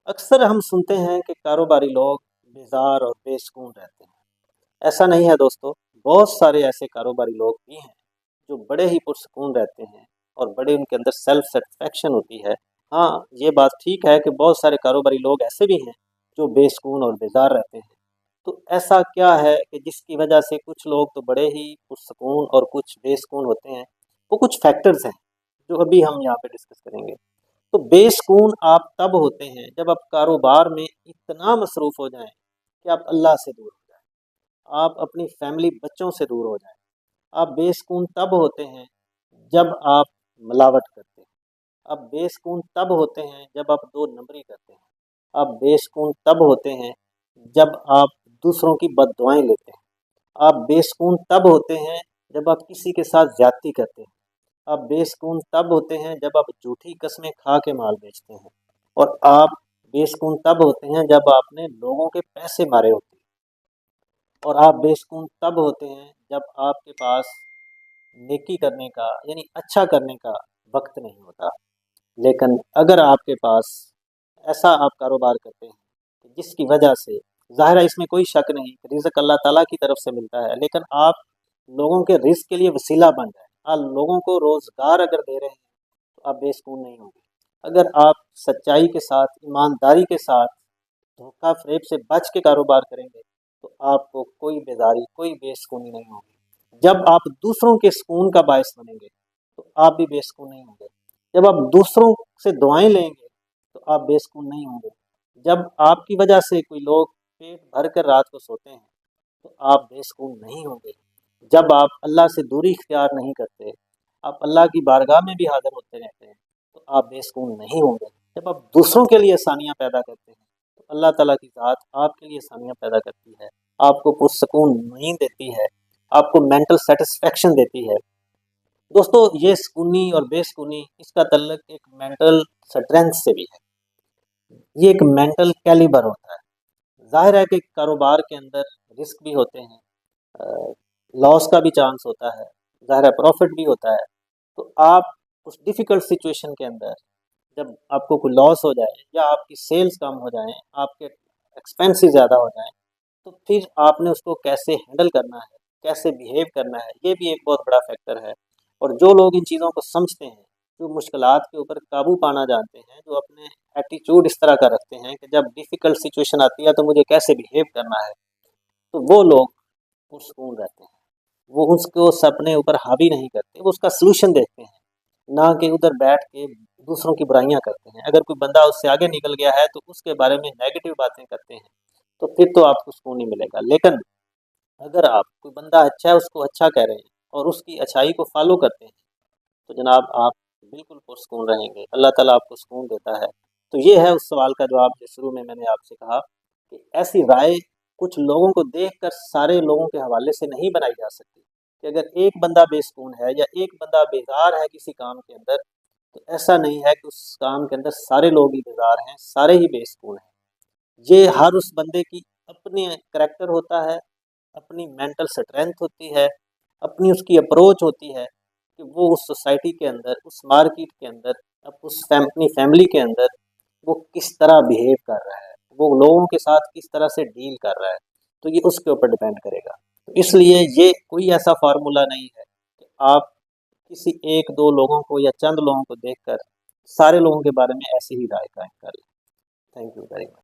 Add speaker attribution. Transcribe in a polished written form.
Speaker 1: अक्सर हम सुनते हैं कि कारोबारी लोग बेजार और बेसुकून रहते हैं। ऐसा नहीं है दोस्तों, बहुत सारे ऐसे कारोबारी लोग भी हैं जो बड़े ही पुरसुकून रहते हैं और बड़े उनके अंदर सेल्फ सेटिस्फेक्शन होती है। हाँ, ये बात ठीक है कि बहुत सारे कारोबारी लोग ऐसे भी हैं जो बेसुकून और बेजार रहते हैं। तो ऐसा क्या है कि जिसकी वजह से कुछ लोग तो बड़े ही पुरसुकून और कुछ बेसुकून होते हैं? वो कुछ फैक्टर्स हैं जो अभी हम यहाँ पे डिस्कस करेंगे। तो बेसुकून आप तब होते हैं जब आप कारोबार में इतना मसरूफ़ हो जाएं कि आप अल्लाह से दूर हो जाएं, आप अपनी फैमिली बच्चों से दूर हो जाएं। आप बेसुकून तब होते हैं जब आप मिलावट करते हैं। आप बेसुकून तब होते हैं जब आप दो नंबरी करते हैं। आप बेसुकून तब होते हैं जब आप दूसरों की बददुआएं लेते हैं। आप बेसुकून तब होते हैं जब आप किसी के साथ ज्यादती करते हैं। आप बेसुकून तब होते हैं जब आप झूठी कस्में खा के माल बेचते हैं। और आप बेसुकून तब होते हैं जब आपने लोगों के पैसे मारे होते हैं। और आप बेसुकून तब होते हैं जब आपके पास नेकी करने का यानी अच्छा करने का वक्त नहीं होता। लेकिन अगर आपके पास ऐसा आप कारोबार करते हैं कि जिसकी वजह से ज़ाहिर है, इसमें कोई शक नहीं, रिज़्क अल्लाह ताला की तरफ से मिलता है, लेकिन आप लोगों के रिज़्क के लिए वसीला बन रहे हैं, आप लोगों को रोज़गार अगर दे रहे हैं तो आप बेसुकून नहीं होंगे। अगर आप सच्चाई के साथ, ईमानदारी के साथ, धोखा फ़रेब से बच के कारोबार करेंगे तो आपको कोई बेज़ारी, कोई बेसुकूनी नहीं होगी। जब आप दूसरों के सुकून का बायस बनेंगे तो आप भी बेसुकून नहीं होंगे। जब आप दूसरों से दुआएं लेंगे तो आप बेसुकून नहीं होंगे। जब आपकी वजह से कोई लोग पेट भर कर रात को सोते हैं तो आप बेसुकून नहीं होंगे। जब आप अल्लाह से दूरी इख्तियार नहीं करते, आप अल्लाह की बारगाह में भी हाज़िर होते रहते हैं तो आप बेसुकून नहीं होंगे। जब आप दूसरों के लिए आसानियाँ पैदा करते हैं तो अल्लाह ताला की ज़ात आपके लिए आसानियाँ पैदा करती है, आपको पुरसुकून नींद देती है, आपको मेंटल सेटिस्फेक्शन देती है। दोस्तों, ये सुकूनी और बेसुकूनी इसका तल्लुक एक मेंटल स्ट्रेंथ से भी है। ये एक मेंटल कैलिबर होता है। ज़ाहिर है कि कारोबार के अंदर रिस्क भी होते हैं, लॉस का भी चांस होता है, ज़ाहिर है प्रॉफिट भी होता है। तो आप उस डिफ़िकल्ट सिचुएशन के अंदर जब आपको कोई लॉस हो जाए या आपकी सेल्स कम हो जाएँ, आपके एक्सपेंसेस ज़्यादा हो जाएँ, तो फिर आपने उसको कैसे हैंडल करना है, कैसे बिहेव करना है, ये भी एक बहुत बड़ा फैक्टर है। और जो लोग इन चीज़ों को समझते हैं, जो मुश्किलात के ऊपर काबू पाना जानते हैं, जो अपने एटीट्यूड इस तरह का रखते हैं कि जब डिफ़िकल्ट सिचुएशन आती है तो मुझे कैसे बिहेव करना है, तो वो लोग पुरसुकून रहते हैं। वो उसको अपने ऊपर हावी नहीं करते, वो उसका सॉल्यूशन देखते हैं, ना कि उधर बैठ के दूसरों की बुराइयाँ करते हैं। अगर कोई बंदा उससे आगे निकल गया है तो उसके बारे में नेगेटिव बातें करते हैं, तो फिर तो आपको सुकून नहीं मिलेगा। लेकिन अगर आप कोई बंदा अच्छा है उसको अच्छा कह रहे हैं और उसकी अच्छाई को फॉलो करते हैं तो जनाब आप बिल्कुल पुरसुकून रहेंगे, अल्लाह ताला आपको सुकून देता है। तो ये है उस सवाल का जवाब जो शुरू में मैंने आपसे कहा कि ऐसी राय कुछ लोगों को देखकर सारे लोगों के हवाले से नहीं बनाई जा सकती कि अगर एक बंदा बेसुकून है या एक बंदा बेजार है किसी काम के अंदर, तो ऐसा नहीं है कि उस काम के अंदर सारे लोग ही बेजार हैं, सारे ही बेसुकून हैं। ये हर उस बंदे की अपनी करैक्टर होता है, अपनी मेंटल स्ट्रेंथ होती है, अपनी उसकी अप्रोच होती है कि वो उस सोसाइटी के अंदर, उस मार्केट के अंदर, अपनी फैमिली के अंदर वो किस तरह बिहेव कर रहा है, वो लोगों के साथ किस तरह से डील कर रहा है, तो ये उसके ऊपर डिपेंड करेगा। तो इसलिए ये कोई ऐसा फार्मूला नहीं है कि आप किसी 1-2 लोगों को या चंद लोगों को देखकर सारे लोगों के बारे में ऐसी ही राय कायम कर लें। Thank you very much.